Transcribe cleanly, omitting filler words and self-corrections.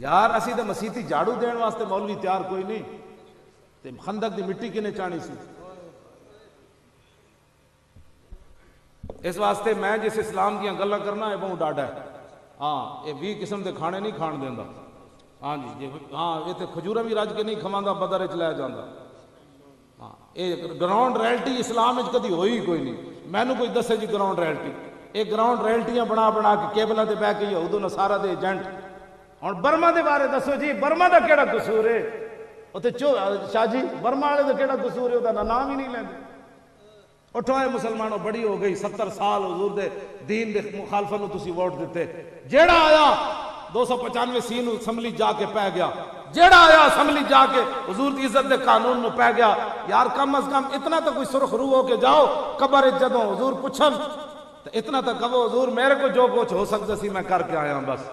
یار اسی تے مسیتی جھاڑو دین واسطے مولوی تیار کوئی نہیں، تے خندق دی مٹی کنے چانی سی۔ اس واسطے میں جس اسلام دیاں گلاں کرنا ہے بہت ڈاڈا ہے، ہاں یہ 20 قسم دے کھانے نہیں کھان دیندا، ہاں جی ہاں یہ تے کھجوراں بھی رج کے نہیں کھواندا، بدر وچ لے جاندا، ہاں یہ گراؤنڈ ریئلٹی اسلام وچ کدی ہوئی کوئی نہیں۔ مینوں کوئی دسے جی گراؤنڈ ریئلٹی، یہ گراؤنڈ ریئلٹیاں بنا بنا کے کیبلاں تے بیٹھ کے یہود و نصارہ دے ایجنٹ۔ ہن برما دے بارے دسو جی، برما دا کیڑا قصور ہے؟ اوتے شاہ جی برما والے دا کیڑا قصور ہے؟ اودا نام ہی نہیں لیندے۔ اٹھو اے مسلمانوں، بڑی ہو گئی، 70 سال حضور دے دین دے مخالفت نو تسی ووٹ دیتے، جیڑا آیا 295 سی نو اسمبلی جا کے پہ گیا، جیڑا آیا اسمبلی جا کے حضور دی عزت دے قانون نو پہ گیا۔ یار کم از کم اتنا تو کوئی سرخ روح ہو کے جاؤ قبر جدوں حضور پوچھن تو اتنا تو کہو حضور میرے کو جو کچھ ہو سکتا سی میں کر کے آیا ہوں بس۔